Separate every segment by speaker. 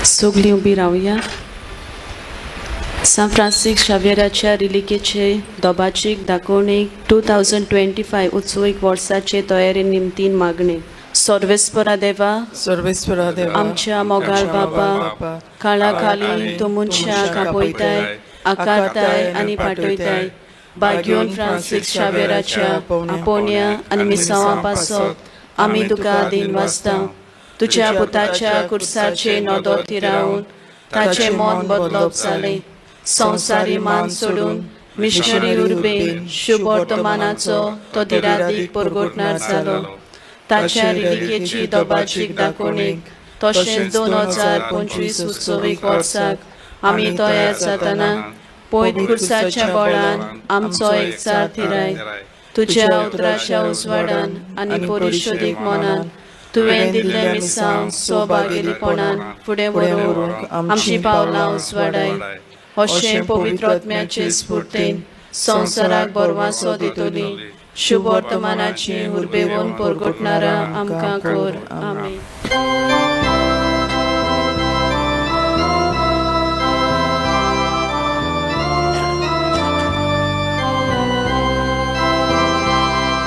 Speaker 1: सगळीं उबी रावया. San Francis शावेराच्या रिलिकेचे दोबाचीक दाखोवणेक 2025 उत्सवीक वर्साचे तयारी निमतीन मागणे. सर्वेस्परा देवा आमच्या मोगाळ बापा काळा खाली तो मनशाक आपयताय, आकारताय आनी पाठयताय. बागयोन फ्रांसिस शावेराच्या आपोवण्या आनी मिसावा पासत आमी तुका दिन वाचता. तुज्या पुताच्या कुर्साचे नदोर रावन ताचे मन बदलप जालें. संवसारी मान सोडून मिशनरी उर्बेन शुभ वर्तमानाचो तो दिरादीक परगटणार जालो. ताच्या रिलिकेची दोबाचीक दाखोवणेक तशेंच 2025 उत्सवीक वर्साक आमी तयार जातना पयत कुर्साच्या बळान आमचो एकचार थिराय. तुज्या उतराच्या उजवाडान आनी परिशोदीक मनान तुवें दिल्ले मिसांव सौभाग्यलीपणान फुडें व्हरूंक आमची पावलां उजवाडाय. अशें पवित्र आत्म्याचे स्फूर्तेन संवसाराक बरवासो दितली शुभ वर्तमानाची उर्बेवून परगटणारा आमकां कर. आमेन.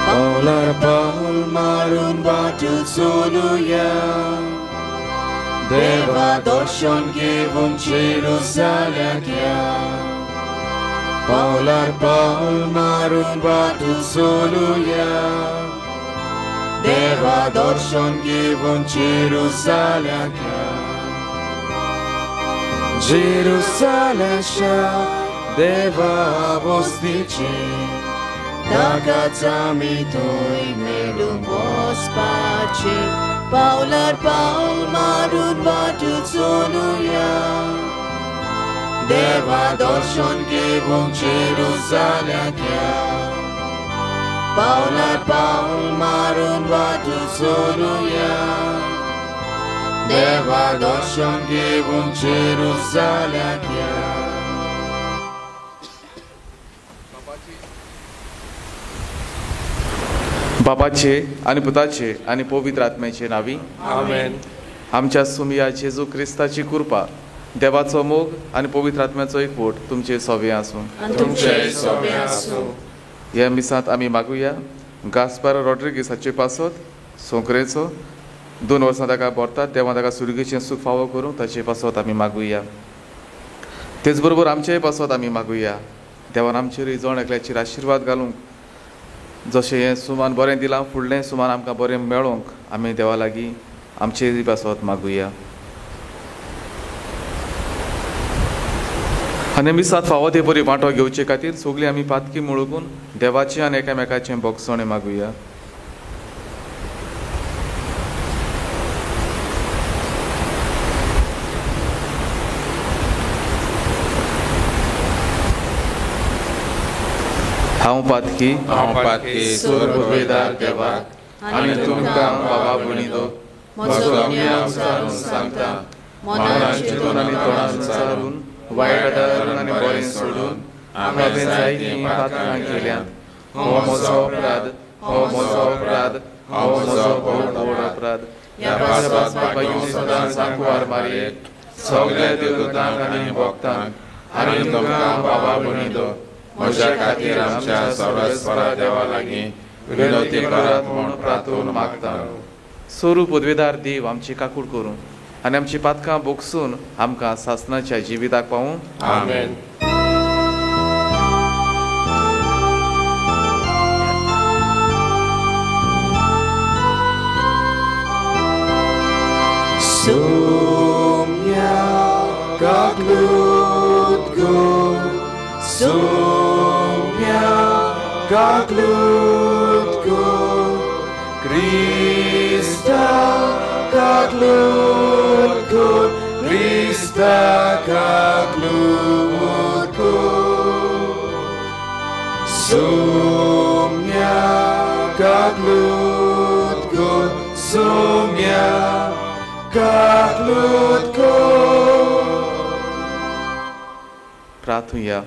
Speaker 2: Paular Paul marun batu soluya Deva doshon givun Jerusalem ya Paular Paul marun batu soluya Deva doshon givun Jerusalem ya Jerusalem sha Deva vostici Dagacami toi melum pospace Paular Paul marun batut soluia Deva dorshon givun Jerusalem kia Paular Paul marun batut soluia Deva dorshon givun Jerusalem kia
Speaker 3: बापाचे आणि पुताचे आणि पवित्र आत्म्याचे नावी
Speaker 2: आमेन.
Speaker 3: आमच्या सुमिया जेजू क्रिस्ताची कृपा देवाचो मोग आणि पवित्र आत्म्याचो एकवट तुमचे सोबे आसूं. ह्या मिसांत आमी मागुया गास्पार रॉड्रिगेसाचे पासत सोंकरेचो 2 वर्सां ताका भरतात देवा ताका सुरगेचें सूख फावो करूं ताचे पासत आमी मागुया. तेच बरोबर आमचेय पासत आमी मागुया देवान आमचेर जण एकल्याचेर आशिर्वाद घालूंक जशें हें सुमान बरें दिलां फुडलें सुमान आमकां बरें मेळोंक आमी देवा लागीं आमचे पासत मागुया. आनी मिसांत फावो ते बरी वांटो घेवचे खातीर सगळीं आमी पातकी मुळगून देवाचें आनी एकामेकाचें भोगसणें मागुया. हांव पातकी
Speaker 2: स्वर्गवेदार देवाक आनी तुमकां बाबा भणितो म्हजो नियम जाणून सांगता मनान चिंतून आनी तोंडान विचारून वायट आदारून आनी बरें सोडून हांवें जायतीं पातकां केल्यात. हो म्हजो अपराध हो म्हजो व्हड अपराध. ह्या पापाक सदां सांकवार मारयेक सगळ्या देवदूतांक आनी भक्तांक आनी तुमकां बाबा भणितो म्हज्या खातीर आमच्या सर्वेस्परा देवा लागीं विनंती करात म्हूण प्रार्थून मागता.
Speaker 3: स्वरूप पदवेदार देव आमची काकूट करूं आनी आमची पातकां भोगसून आमकां सासणाच्या जिविताक पावूं.
Speaker 2: आमेन. Sumia gaglut go Sumia gaglut go Krista gaglut go Krista gaglut go Sumia gaglut go Sumia gaglut go
Speaker 3: प्रार्थूया.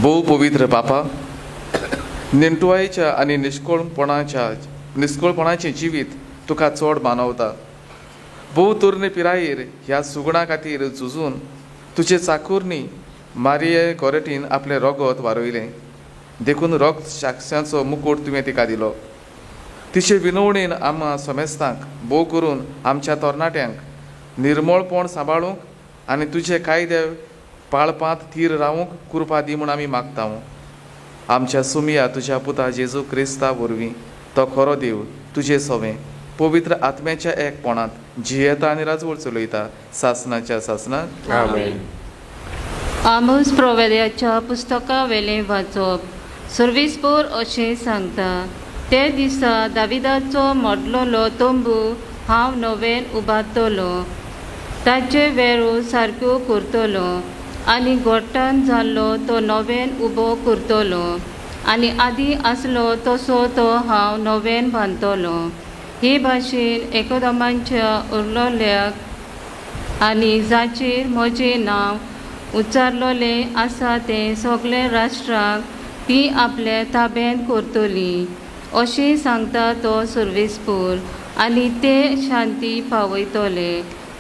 Speaker 3: भोव पवित्र बापा नेणटुवायेच्या आनी निश्कोळपणाचें जिवीत तुका चड मानवता. भोव तोरणे पिरायेर ह्या सुगणा खातीर झुजून तुजे चाकुरनी मारिये गोरेटीन आपले रगत वारोयलें देखून रक्त साक्षांचो मुकुट तुवें तिका दिलो. तिचे विनवणेन आम्हा समेस्तांक भोव करून आमच्या तरणाट्यांक निर्मळपण सांबाळूंक आनी तुजे कायदे पाळपांत थीर रावूंक कृपा दी म्हूण आमी मागता. आमच्या सुमिया तुज्या पुता जेजू क्रिस्ता वरवीं तो खरो देव तुजे सवें पवित्र आत्म्याच्या एकपणांत जियेता आनी राजवळ चलयता सासनाच्या सासनाक.
Speaker 2: आमेन.
Speaker 4: आमोस प्रोवेद्याच्या पुस्तका वेलें वाचप. सर्विसपोर अशें सांगता, ते दिसा दाविदाचो मोडलोलो तंबू हांव नवेन उबारतलो, ताचे वेरू सारक्यो करतलो आनी गोठान जाल्लो तो नवेन उबो करतलो आनी आदी आसलो तसो तो हांव नवेन बांदतलो. हे भाशेन एकोदोमांच्या उरलोल्याक आनी जाचेर म्हजें नांव उच्चारलोलें आसा ते सगळे राष्ट्रांक ती आपल्या ताब्यांत करतली अशें सांगता तो सर्विसपूर आनी ते शांती पावयतले.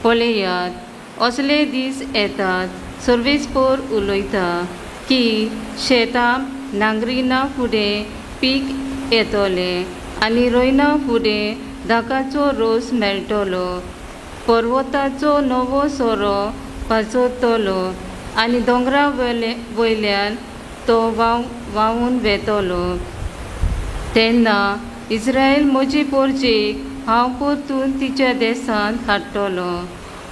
Speaker 4: पळयात असले दीस येतात सर्विसपूर उलयता की शेतां नांगरिना फुडें पीक येतलें आनी रोयना फुडें दाकाचो रोस मेळटलो. पर्वताचो नवो सोरो पाचोतलो आनी दोंगरा वयल्यान तो व्हांवून वेतलो. तेन्ना इस्रायल म्हजे पोरचेक हांव परतून तिच्या देशांत हाडटलो.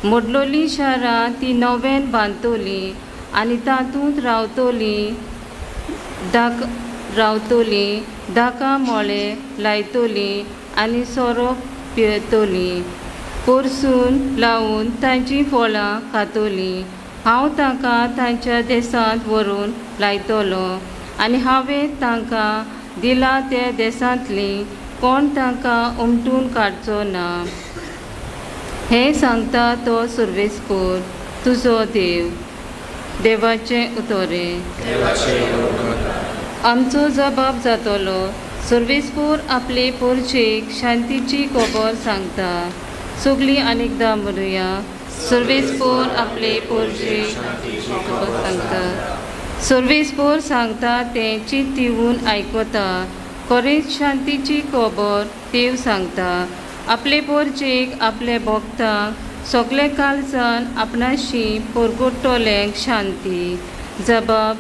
Speaker 4: मोडलोलीं शारां ती नवेन बांदतली आनी तातूंत रावतली दाका मोळे लायतली आनी सोरो पियेतली. परसून लावून तांचीं फळां खातली. हांव तांकां तांच्या देशांत व्हरून लायतलो आनी हांवें तांकां दिला त्या देशांतली कोण तांकां उमटून काडचो ना. हें सांगता तो सर्विसपूर तुजो देव. देवाचें उतोरें. आमचो जबाब जातलो. सर्विसपूर आपले पोरचेक शांतीची खबर सांगता. सगळीं अनेकदां म्हणुया. सर्विसपूर आपले पोरचेक खबर सांगता. सर्विसपूर सांगता तें चित दिवून आयकता. खरेंच शांतीची खबर देव सांगता. आपले पोरचेक आपले भक्तांक सगळे काळजान आपणाशी परगोडटल्यांक शांती. जबाब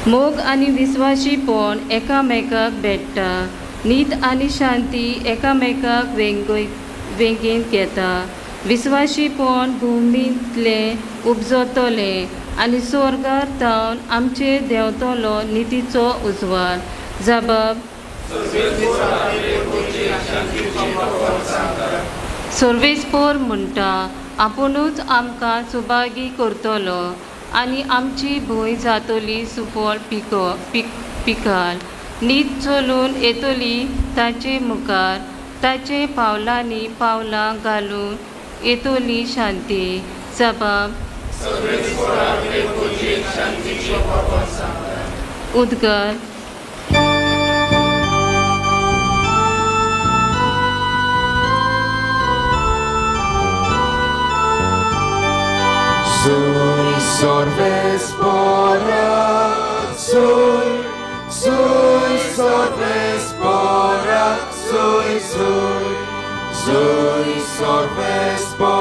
Speaker 4: मोग आनी विस्वाशीपण एकामेकाक भेटता. न्हीद आनी शांती एकामेकाक वेंगेन घेता. विस्वाशीपण भुमींतलें उपजतलें आनी स्वर्गार तावन आमचेर देंवतलो नितीचो उजवाड. जबाब सर्विसपूर म्हणटा आपुणूच आमकां सुभागी करतलो आनी आमची भूंय जातली सुफळ पिकाल. न्हीद चलून येतली ताचे मुखार. ताचे पावलांनी पावलां घालून येतली शांती. जबाब उद्गार
Speaker 2: Sui sorvespora, sui sorvespora, sui sorvespora,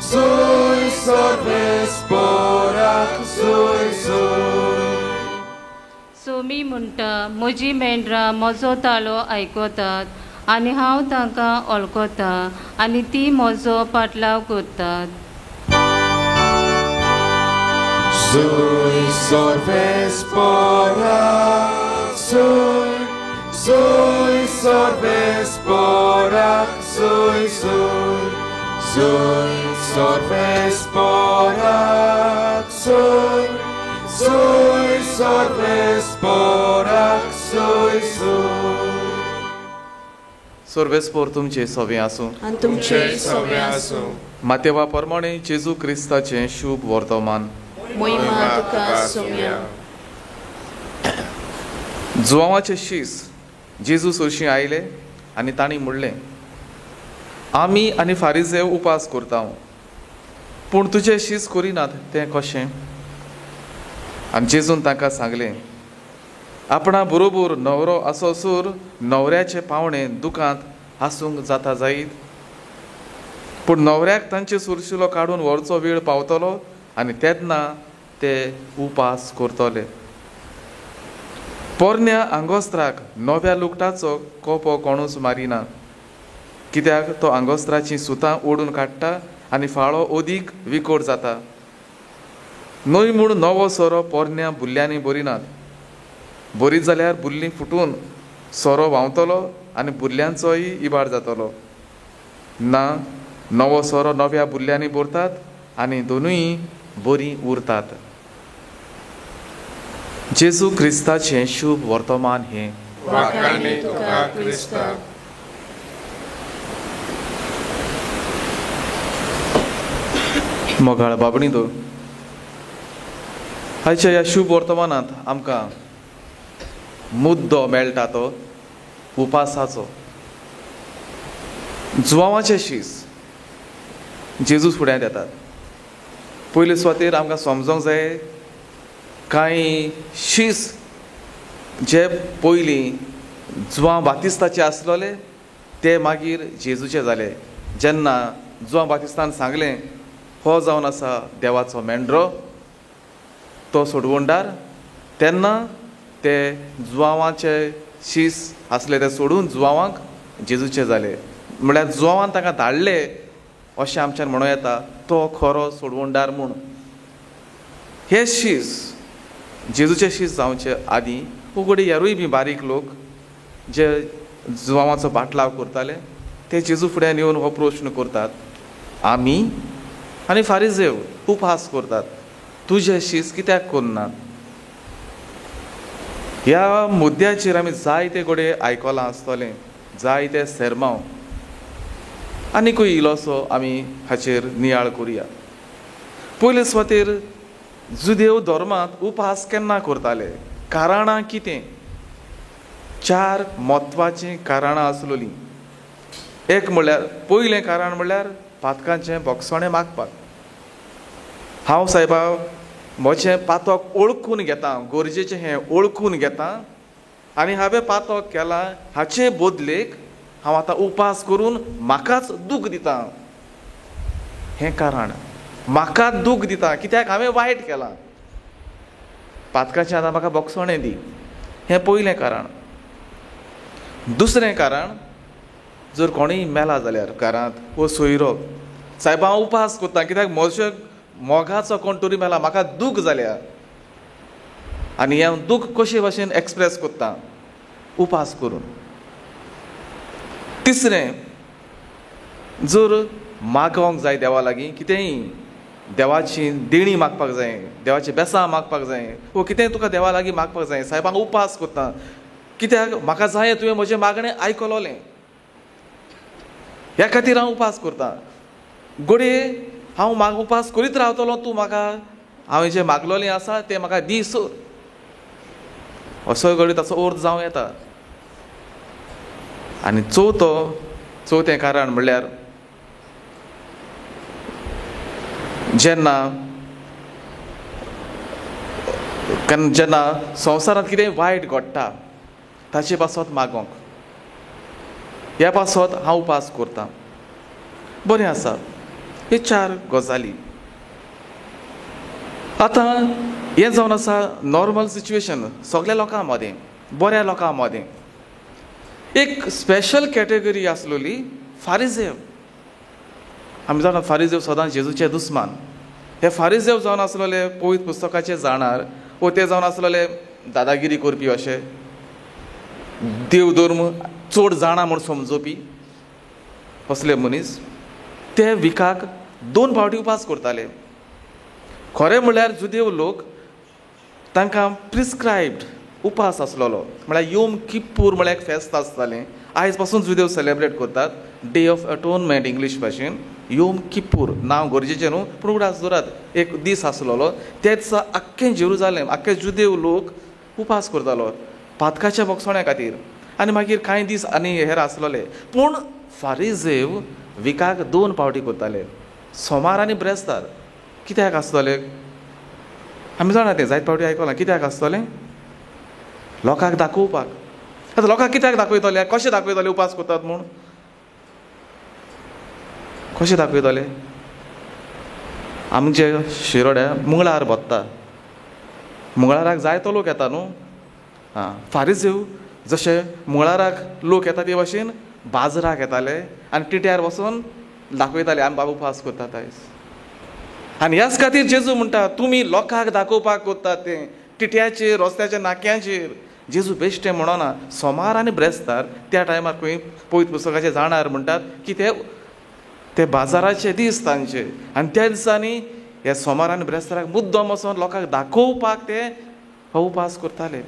Speaker 2: sui sorvespora, sui.
Speaker 4: Somi म्हणटा म्हजी मेंढरां म्हजो ताळो आयकतात आनी हांव तांकां वळखता आनी ती म्हजो पाटलाव करतात.
Speaker 2: Sui sorvespora, sui sorvespora, sui sorvespora, sui sorvespora, sui.
Speaker 3: सर्वेस्पोर तुमचे सवें आसूं
Speaker 1: आनी तुमचे
Speaker 2: सवें आसूं.
Speaker 3: मातेवा प्रमाणे जेजू क्रिस्ताचें शुभ वर्तमान.
Speaker 1: मोहिमा तुका सोम्या.
Speaker 3: जुवांवाचे शीस जेजू सोशी आयले आनी तांणी म्हणलें, आमी आनी फारिजेव उपास करता, पूण तुजें शीस करिनात तें कशें? आनी जेजून तांकां सांगलें, आपणा बरोबर न्हवरो आसोसर न्हवऱ्याचे पावणे दुखांत आसूंक जाता जायत, पूण न्हवऱ्याक तांचे सुरशिलो काडून व्हरचो वेळ पावतलो आनी तेन्ना ते उपास करतले. पोरन्या आंगोस्त्राक नव्या लुगटाचो कोपो कोणूच मारिना, कित्याक तो आंगोस्त्राचीं सुतां ओडून काडटा आनी फाळो ओदीक विकोड जाता. न्हय म्हूण नवो सोरो पोरन्या बुल्ल्यांनी बरिनात, बरी जाल्यार बुल्लीं फुटून सोरो व्हांवतलो आनी बुल्ल्यांचोय इबाड जातलो. ना, नवो सोरो नव्या बुल्ल्यांनी भरतात आनी दोनूय बरीं उरतात. जेजू क्रिस्ताचें शुभ वर्तमान हें.
Speaker 2: वाखाणणी तुका क्रिस्ता.
Speaker 3: मोगाळ बाबणीदो, आयच्या ह्या शुभ वर्तमानांत आमकां मुद्दो मेळटा तो उपासाचो. जुवांवाचे शीस जेजू फुड्यांत येतात. पयले सुवातेर आमकां समजोंक जाय, कांय शीस जे पयलीं जुवां बातिस्ताचे आसलोले ते मागीर जेजूचे जाले. जेन्ना जुवां बातिस्तान सांगलें, हो जावन आसा देवाचो मेंढरो, तो सोडवणदार, तेन्ना ते जुवांवाचे शीस आसले ते सोडून जुवांवांक जेजूचे जाले. म्हळ्यार जुवांवान ताका धाडले अशें आमच्यान म्हणूं येता, तो खरो सोडवणदार म्हूण. हे शीस जेजूचे शीस जावचे आदीं उगडे हेरूय बी बारीक लोक जे जुवांवाचो बाटलाव करताले ते जेजू फुड्यान येवन हो प्रश्न करतात, आमी आनी फारिजेव उपास करतात, तुजे शीस कित्याक करनात? ह्या मुद्द्याचेर आमी जायते घोडे आयकलां आसतलें, जायते सेर्मांव, आनीकूय इल्लोसो आमी हाचेर नियाळ करुया. पयले सुवातेर जुदेव धर्मांत उपास केन्ना करताले, कारणां कितें? 4 म्हत्वाचीं कारणां आसलोलीं. एक म्हणल्यार पयलें कारण म्हणल्यार पातकांचें बोगसोणें मागपाक. हांव सायबा म्हजें पातक ओळखून घेतां, गरजेचें हें ओळखून घेतां आनी हांवें पातक केलां, हाचे बदलेक हांव आतां उपास करून म्हाकाच दूख दितां. हें कारण, म्हाका दूख दिता कित्याक हांवें वायट केलां. पातकाचें आतां म्हाका बोगसोणें दी, हें पयलें कारण. दुसरें कारण, जर कोणूय मेला जाल्यार घरांत वो सोयरो, सायबा हांव उपास करतां कित्याक म्हज्या मोगाचो कोण तरी मेला, म्हाका दूख जाल्या आनी हें दूख कशे भाशेन एक्सप्रेस करता, उपास करून. तिसरें, जर मागोंक जाय देवा लागीं कितेंय, देवाची देणी मागपाक जाय, देवाची बेसां मागपाक जाय, वो कितेंय तुका देवा लागीं मागपाक जाय, सायबा हांव उपास करतां कित्याक म्हाका जाय तुवें म्हजें मागणें आयकलोलें, ह्या खातीर हांव उपास करतां. घोडये हांव उपास करीत रावतलो, तूं म्हाका हांवें जें मागलोलें आसा तें म्हाका दी सोर, असोय घडये ताचो अर्थ जावं येता. आनी चवथें कारण म्हणल्यार जेन्ना संवसारांत कितेंय वायट घडटा ताचे पासत मागोंक, ह्या पासत हांव उपास करतां. बरें आसा, हे 4 गजाली. आतां हें जावन आसा नॉर्मल सिच्युएशन सगळ्या लोकां मदें, बऱ्या लोकां मदें. एक स्पेशल कॅटेगरी आसलोली फारिजेव. आमी जाणा फारिजेव सदांच जेजूचे दुस्मान. हे फारिजेव जावन आसलोले पवित्र पुस्तकाचे जाणार, वो ते जावन आसलोले दादागिरी करपी, अशे देव धर्म चड जाणा म्हूण समजोवपी असले मनीस. ते विकाक 2 फावटी उपास करताले. खरें म्हणल्यार जुदेव लोक तांकां प्रिस्क्रायब्ड उपास आसलोलो, म्हळ्यार योम किप्पूर म्हळ्यार एक फेस्त आसतालें. आयज पासून जुदेव सेलेब्रेट करतात, डे ऑफ अटोनमेंट इंग्लीश भाशेन. योम किप्पूर नांव गरजेचें न्हू, पूण उगडास जोरात एक दीस आसलोलो. तेच आख्खें जेरुजालेम, आख्खे जुदेव लोक उपास करतालो. पातकाच्या बोगसोण्या खातीर. आनी मागीर कांय दीस आनी हेर आसलोले. पूण फारिजेव विकाक 2 पावटी करताले, सोमार आनी ब्रेस्तार. कित्याक आसतले? आमी जाणा तें जायत पावटी आयकलां. कित्याक आसतलें? लोकांक दाखोवपाक. आतां लोकांक कित्याक दाखयतले? कशें दाखयतले उपास करतात म्हूण? कशें दाखयतले? आमचे शिरोड्या मंगळार बसता, मंगळाराक जायतो लोक येता न्हू. फारिजेव जशे मंगळाराक लोक येता ते भाशेन बाजराक येताले आनी टिट्यार वचून दाखयताले आमी बाबा उपास करतात आयज. आनी ह्याच खातीर जेजू म्हणटा तुमी लोकांक दाखोवपाक करतात तें टिट्याचेर, रस्त्याच्या नाक्यांचेर. जेजू बेश्टें म्हणना. सोमार आनी ब्रेस्तार त्या टायमार खंय पवित्र पुस्तकाचे जाणार म्हणटात की ते बाजाराचे दीस तांचे. आनी त्या दिसांनी हे सोमार आनी ब्रेस्ताराक मुद्दम वचोन लोकांक दाखोवपाक ते हो उपास करताले.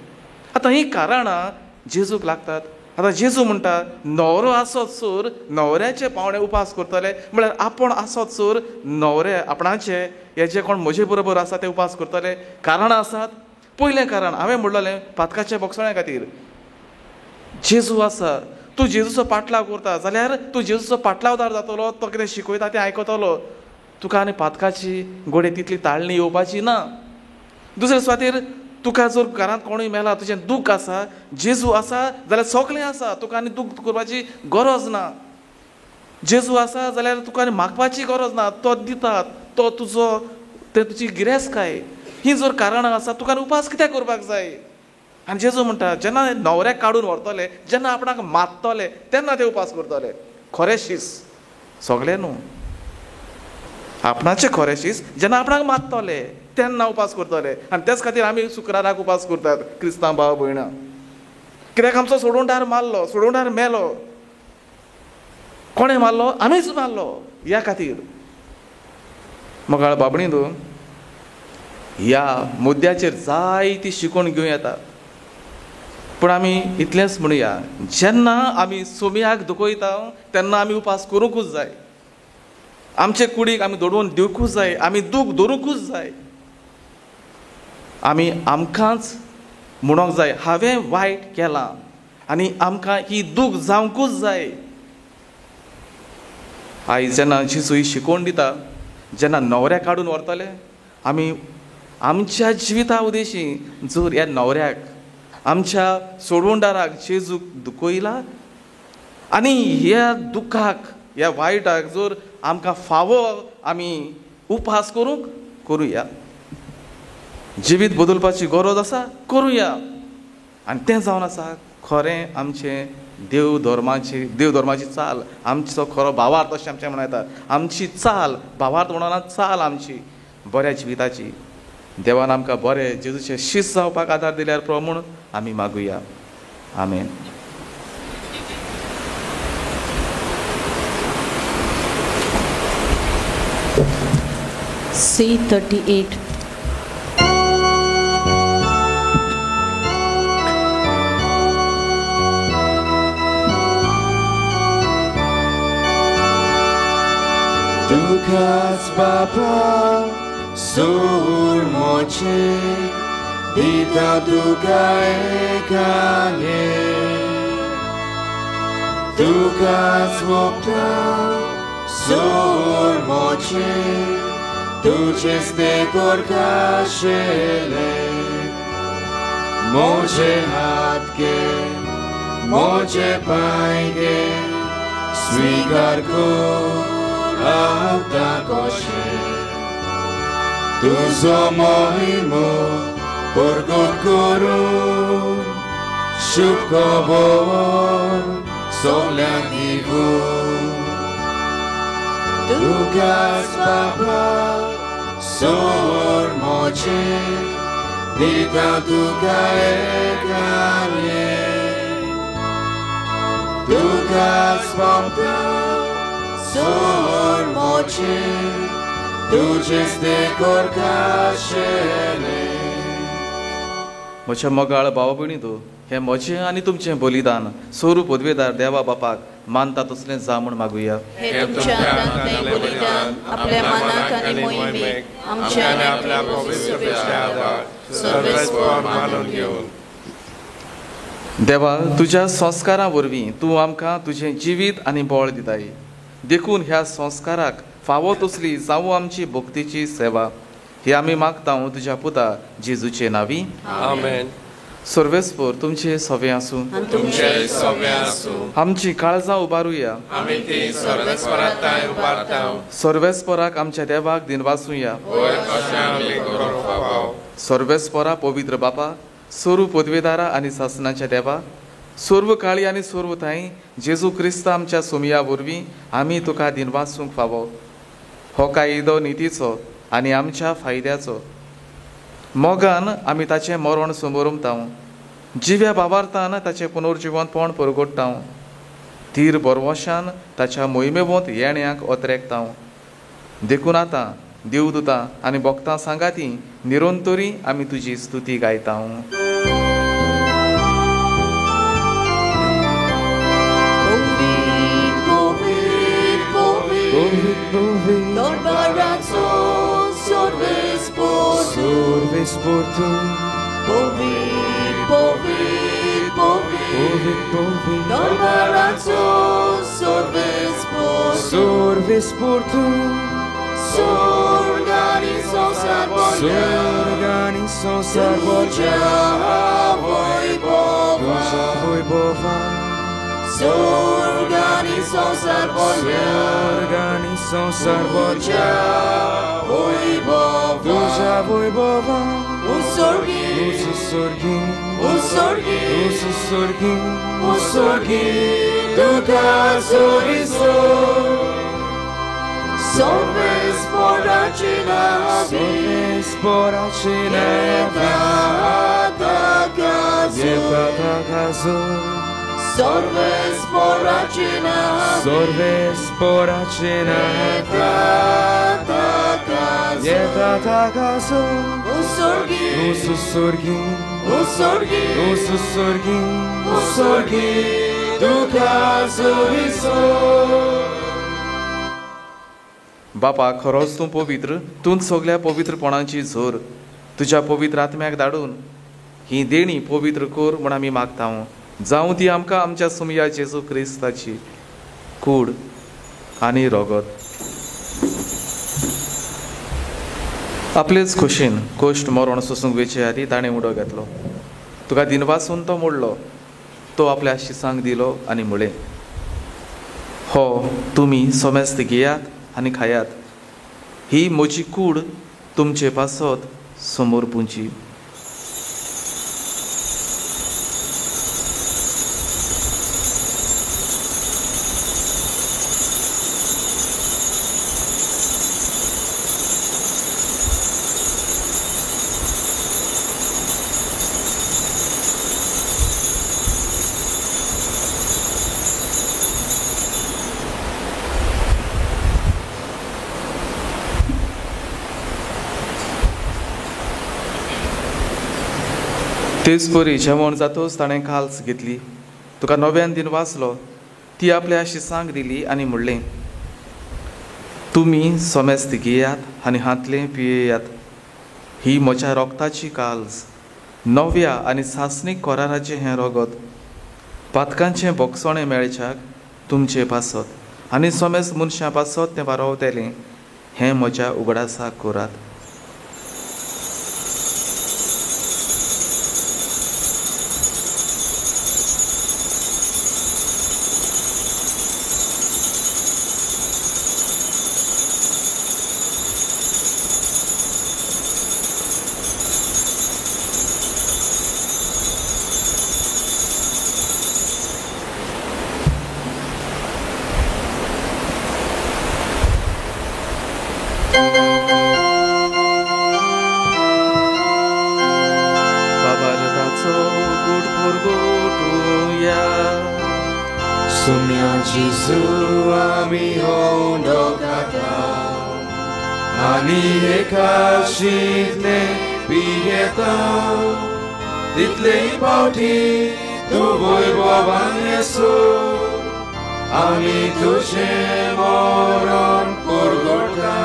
Speaker 3: आतां ही कारणां जेजूक लागतात. आतां जेजू म्हणटा न्हवरो आसत सोर न्हवऱ्याचे पावणे उपास करतले, म्हळ्यार आपूण आसत सोर न्हवरे आपणाचे हे जे कोण म्हजे बरोबर आसा ते उपास करतले. कारणां आसात. पयलें कारण हांवें म्हणलेलें पातकाच्या बोगसोण्या खातीर. जेजू आसा, तूं जेजूचो पाटलाव करता जाल्यार तूं जेजूचो पाटलावदार जातलो. तो कितें शिकयता तें आयकतलो. तुका आनी पातकाची गोडे तितली ताळणी येवपाची ना. दुसरे सुवातेर तुका जर घरांत कोणूय मेला, तुजें दूख आसा, जेजू आसा जाल्यार सगळें आसा. तुका आनी दूख करपाची गरज ना. जेजू आसा जाल्यार तुका आनी मागपाची गरज ना. तो दिता, तो तुजो तें तुजी गिरेस्तकाय. ही जर कारणां आसा तुका उपास कित्याक करपाक जाय? आनी जेजू म्हणटा जेन्ना न्हवऱ्याक काडून व्हरतले, जेन्ना आपणाक मारतले तेन्ना ते उपास करतले. खरें शीस सगळें न्हू. आपणाचें खरें शीस जेन्ना आपणाक मारतले तेन्ना उपास करतले. आनी तेच खातीर आमी शुक्राराक उपास करतात क्रिस्तांव भाव भयणां. कित्याक आमचो सोडूंडार मारलो, सोडूंडार मेलो. कोणें मारलो? आमीच मारलो. ह्या खातीर मोगाळ बाबणींदो ह्या मुद्द्याचेर जायती शिकवण घेवं येता. पूण आमी इतलेंच म्हणुया, जेन्ना आमी सोमयाक दुखयता तेन्ना आमी उपास करूंकूच जाय. आमचे कुडीक आमी दडोवन दिवंकूच जाय. आमी दूख धरूंकूच जाय. आमी आमकांच म्हणूंक जाय हांवें वायट केलां आनी आमकां ही दूख जावंकूच जाय. आयज जेन्ना जेजू ही शिकवण दिता, जेन्ना न्हवऱ्याक काडून व्हरतले, आमी आमच्या जिविता उदेशी जर ह्या न्हवऱ्याक, आमच्या सोडवणदाराक जेजूक दुखयला आनी ह्या दुखाक, ह्या वायटाक जर आमकां फावो आमी उपास करूया. जिवीत बदलपाची गरज आसा, करुया. आनी तें जावन आसा खरें आमचें देव धर्माची चाल, आमचो खरो भावार्थ अशें आमचें म्हणटा. आमची चाल भावार्थ म्हणना चाल आमची बऱ्या जिविताची. देवान आमकां बरें जेजूचें शीस जावपाक आदार दिल्यार प्रमाण आमी मागुया. आमेन.
Speaker 1: C38.
Speaker 2: Dukas Baba sur moche dita duka ekane Dukas vokta sur moche तुझे स्तेकोर काशेले मोचे हाथ के मोचे पाएंगे स्वीकार को आता कोशे तुझो मोहिमो परगोट करू शुभ खबर सोगल्या Digu Dukas Baba Sor moche Dita duka ekane Dukas Baba Sor moche Tuझे स्तेकोर काशेले.
Speaker 3: म्हज्या मोगाळ भावा भयणींनो, हें म्हजें आनी तुमचें बलिदान स्वरूप पदवेदार देवा बापाक मानता तसलें जा म्हूण मागुया.
Speaker 1: हे तुमच्या आत्म्यात बलिदान आपल्या मनाक आनी मोहिमेक आमच्या आनी आपल्या पवित्र आदार सर्वेस्पर मानून घेवन
Speaker 3: देवा, तुज्या संस्कारां वरवीं तूं आमकां तुजें जिवीत आनी बळ दिताय. देखून ह्या संस्काराक फावो तसली जावं आमची भक्तीची सेवा ही आमी मागता तुज्या पुता जेजूचे नांवी.
Speaker 2: आमेन.
Speaker 3: सर्वेस्पर तुमचे सवे आसूं.
Speaker 2: तुमचे सवे आसूं.
Speaker 3: आमची काळजां उबारुया.
Speaker 2: आमी ती सर्वेस्परांताय उबारतांव.
Speaker 3: सर्वेस्पराक आमच्या देवाक दिनवासूया.
Speaker 2: वयर कशें आमी करूंक फावो.
Speaker 3: सर्वेस्परा पवित्र बापा, सर्व पदवेदारा आनी सासणाच्या देवा, सर्व काळी आनी सर्व थाई जेजू क्रिस्त आमच्या सोमया वरवीं आमी तुका दिनवासूंक फावो. हो कायदो नितीचो आनी आमच्या फायद्याचो. मोगान आमी ताचें मरण समोरुमताव. जिव्या बाबार्थान ताचें पुनर्जिवनपण परगोडटाव. धीर बरवशान ताच्या मोहिमेवंत येण्याक ओतरेकताव. देखून आतां देवदूतां आनी भक्तां सांगाती निरंतरी आमी तुजी स्तुती गायताव. बापा, खरोच तूं पवित्र. तूं सगळ्या पवित्रपणाची झोर तुज्या पवित्र आत्म्याक धाडून ही देणी पवित्र कर म्हूण आमी मागतां. जावं ती आमकां आमच्या सुमया जेजू क्रिस्ताची कूड आनी रगत. आपलेच खोशेन कोश्ट मरण सोसूंक वेचे आदी ताणें उडो घेतलो. तुका दिनवासून तो मोडलो. तो आपल्या शिसांक दिलो आनी म्हळें, हो तुमी सोमेस्त घेयात आनी खायात. ही म्हजी कूड तुमचे पासत समोर पुंची. तेच परी जेवण जातोच ताणें काल्स घेतली. तुका नव्यान दिन वाचलो. ती आपल्या शिसांक दिली आनी म्हणलें, तुमी सोमेस्त घेयात आनी हातलें पियेयात. ही म्हज्या रोगताची काल्स, नव्या आनी सासणीक कोराराचें हें रगत. पातकांचें बोगसोणें मेळच्याक तुमचे पासत आनी सोमेस्त मनशां पासत तें वारोवतेलें. हें म्हज्या उगडासाक करात.
Speaker 2: Jesu ami hondo kata ani eka shitle piyeta title pauti tu voivovan Jesu ami tuše moron porgota.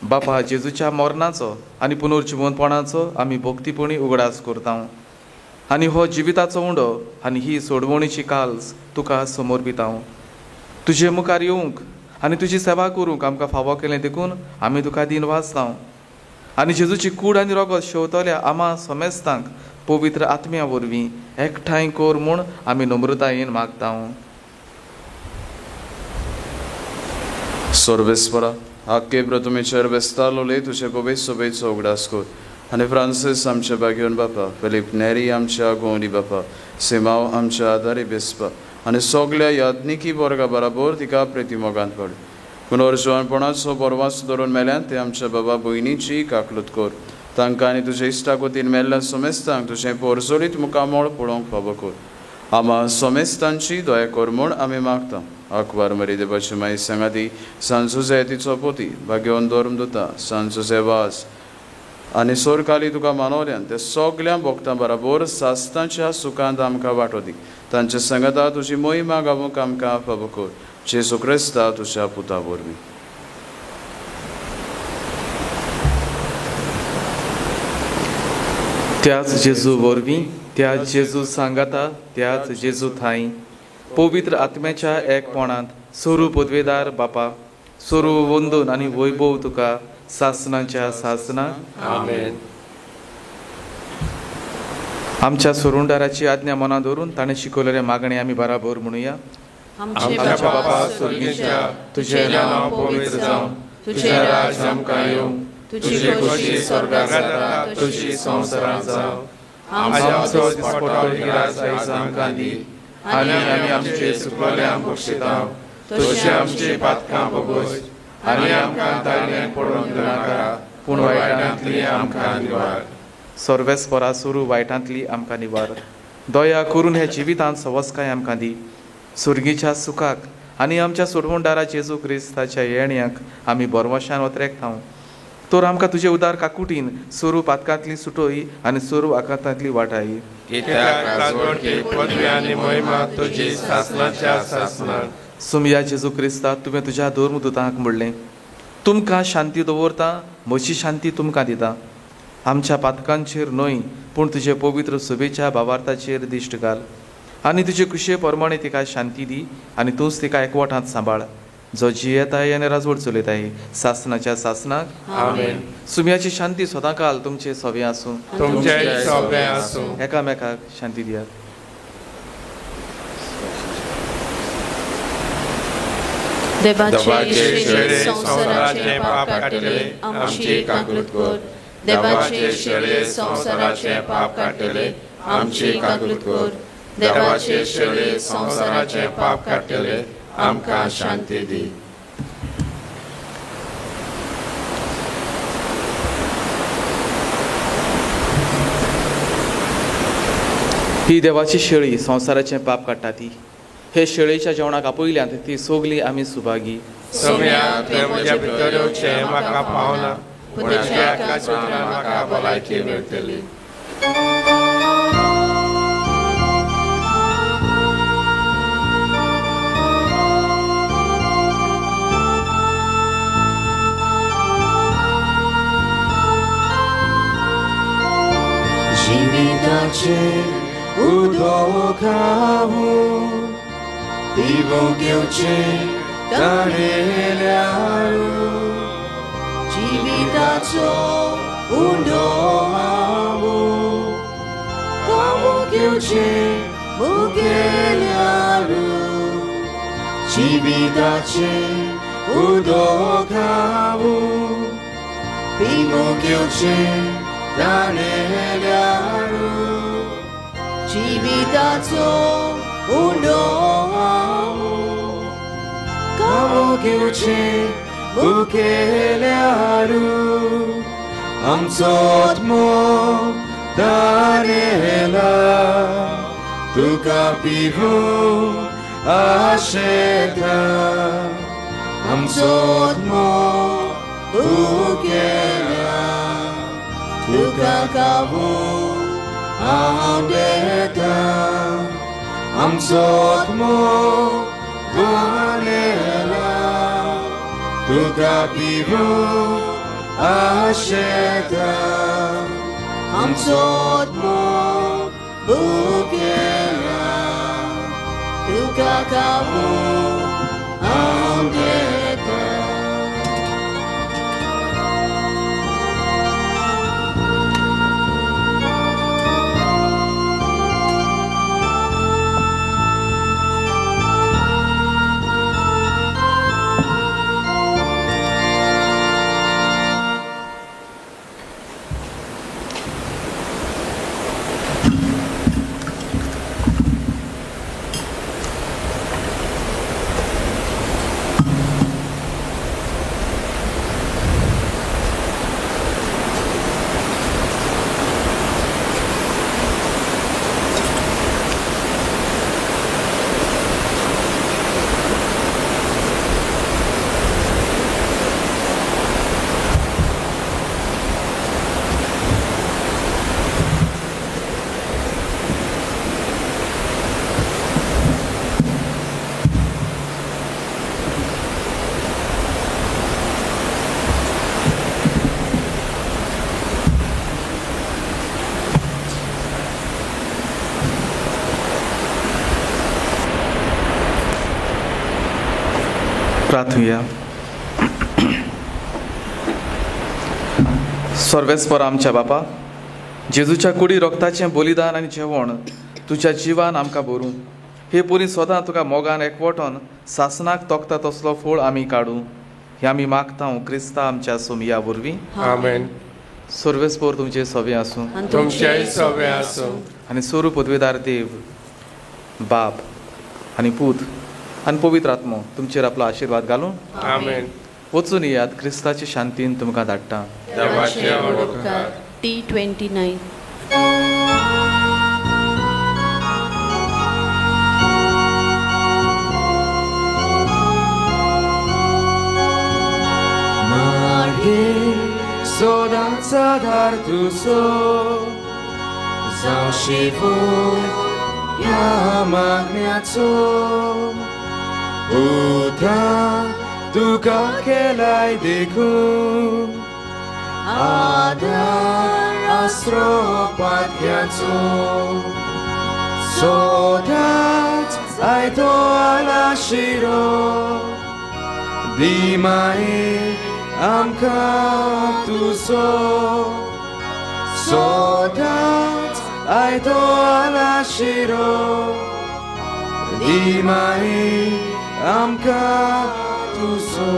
Speaker 3: बापा जेजूच्या मरणाचो आनी पुनर्जिवनपणाचो आमी भक्तीपणी उगडास करता आनी हो जिविताचो उंडो आनी ही सोडवणीची काल्स तुका समर्पिता. तुजे मुखार येवंक आनी तुजी सेवा करूंक आमकां फावो केलें देखून आमी तुका दिन वाचता आनी जेजूची कूड आनी रगत शेवतल्या आमा समेस्तांक पवित्र आत्म्या वरवीं एकठांय कर म्हूण आमी नम्रतायेन मागता.
Speaker 2: Sorvespora, आख्खे प्रथमेचर बेस्तालोले तुझे पवित्र सभेचो उगडास कर आनी फ्रांसीस आमच्या बागेवन बापा, फिलिप नेरी आमच्या गोंडी बापा, सिमाव आमच्या आदारी बेसपा आनी सगळ्या याज्ञिकी वर्गा बराबर तिका प्रेतिमोगांत पड. पुनर्जवानपणाचो परवास धरून मेल्यान ते आमच्या बाबा भयणीची काकलूत कर. तांकां आनी तुज्या इश्टाकोतीन मेल्ल्या समेस्तांक तुजें पोरजोळीत मुखामोळ पळोवंक फावो कर. आमा समेस्तांची दया कर म्हूण आमी मागता. अकबार मरी देवाची माई सांगाती, सांजुजे तिचो पोती, भाग्यवन धर्मदूता, सांजुजे वास आनी सोरकाली तुका मानवल्यान ते सगळ्या भक्तां बराबर सास्तांच्या सुखांत आमकां वांटो दी. तांच्या संगता तुजी मोहिमा गावूंक आमकां फावो कर. जेजू क्रिस्ता तुज्या पुता वरवीं.
Speaker 3: त्याच जेजू वरवीं, त्याच जेजू सांगाता, त्याच जेजू थाई पवित्र आत्म्याच्या एकपणांत स्वरू पदवेदार बापा, स्वरू वंदन आनी वैभव तुका सासनाच्या सासनाक.
Speaker 1: आमेन.
Speaker 3: आमच्या सोरुंडाराची आज्ञा मनात धरून ताणें शिकवलेले मागणे आमी बराबर म्हणुया.
Speaker 1: आमच्या बापा स्वर्गीच्या, तुझें नांव पवित्र जावं, तुझें राज आमकां येवं, तुजी खोशी स्वर्गांत जाता तशी संवसारांत जावं. आमचो दिसपट्टो गिरास आयज आमकां दी आनी आमी आमचे चुकलोल्यांक बक्षिता तशें आमची पातकां बगोय आनी आमकां ताळयेंत पडोवंक नाका पूण वायटांतली आमकां निवार.
Speaker 3: सर्वेस्परा सुरू वायटांतली आमकां निवार. दया करून हे जिवितांत सवस्काय आमकां दी. सुर्गीच्या सुखाक आनी आमच्या सोडवणदारा जेजू क्रिस्ताच्या येण्याक आमी बरवशान वत्रेक थाव. तर आमकां तुजे उदार काकुटीन सुरू पातकांतली सुटोय आनी सुरू आकांतांतली वाटाय.
Speaker 1: कित्याक राजवटी पदवी आनी महिमा तुजी सासनाच्या सासनाक.
Speaker 3: सुमया जेजू क्रिस्ता तुवें तुज्या धर्मदूतांक म्हणलें, तुमकां शांती दवरता, म्हजी शांती तुमकां दिता. आमच्या पातकांचेर न्हय पूण तुजे पवित्र सभेच्या भावार्थाचेर दिश्ट घाल आनी तुजे कुशे प्रमाणे तिका शांती दी आनी तूंच तिका एकवटांत सांबाळ. जो जियेताय आनी राजवट चलयताय सासनाच्या सासनाक.
Speaker 1: आमेन.
Speaker 3: सुमयाची शांती सदांकाल तुमचे सवे आसूं.
Speaker 1: तुमचे सवे आसूं.
Speaker 3: एकामेकाक शांती दियात.
Speaker 1: देवाचे शेळे संसाराचे पाप काडले आमची काकूट कर. देवाचे शेळे संसाराचे पाप काडले आमची काकूट कर. देवाचे शेळे संसाराचे पाप काडले आमकां शांती दी.
Speaker 3: ही देवाची शेळी संसाराचें पाप काडटा ती. हे शेळेच्या जेवणाक आपयल्यांत ती सोगली आमी सुभागी.
Speaker 1: सोम्या ते म्हज्या भितर येवचें म्हाका पावना पूण तुज्या एकाच उतरान म्हाका भलायकी मेळटली.
Speaker 2: जिविताचे उदक खावूं पिवूं घेवचें ताणेल्यार. जिविताचो उंडो हावूं खावूं घेवचें मुगेल्यार. जिविताचे उदक खावूं पिवूं घेवचें ताणेल्यार. जिविताचो उंडो हावूं खावूं घेवचें मुखेल्यार. आमचो आत्मो ताणेला तुका पिवूं आशेता. आमचो आत्मो मुखेला तुका खावूं हांव देता. आमचो आत्मो ताणेला तुका पिवूं
Speaker 1: Asheta Amsot mo Bukera Tukakabu Amdeta
Speaker 3: प्रार्थूया. सर्वेस्पर आमच्या बापा, जेजूच्या कुडी रोगताचें बलिदान आनी जेवण तुज्या जिवान आमकां भरूं. हे परी सदां तुका मोगान एकवटोन सासनाक तोखता तसलो फळ आमी काडूं. हे आमी मागता क्रिस्ता आमच्या सोमया वरवीं.
Speaker 1: आमेन.
Speaker 3: सर्वेस्पर तुमचे सवे आसूं
Speaker 1: तुमचेय सवे आसूं.
Speaker 3: आनी स्वरूप पदवेदार देव बाप आनी पूत आनी पवित्र आत्मो तुमचेर आपलो आशिर्वाद घालून
Speaker 1: आमेन.
Speaker 3: वचून याद क्रिस्ताची शांतीन तुमकां धाडटा.
Speaker 1: देवाचे आवडकार.
Speaker 5: T29.
Speaker 1: मागे सोदांचा धार तुझो जावं शिवो ह्या मागण्याचो उद्धार तुका केलाय देखून आदार आसरो पातक्याचो सोदांच आयतो आला शिरो दिमाये आमकां तुजो सोदांच आयतो आला शिरो दिमाये आमकां तुजो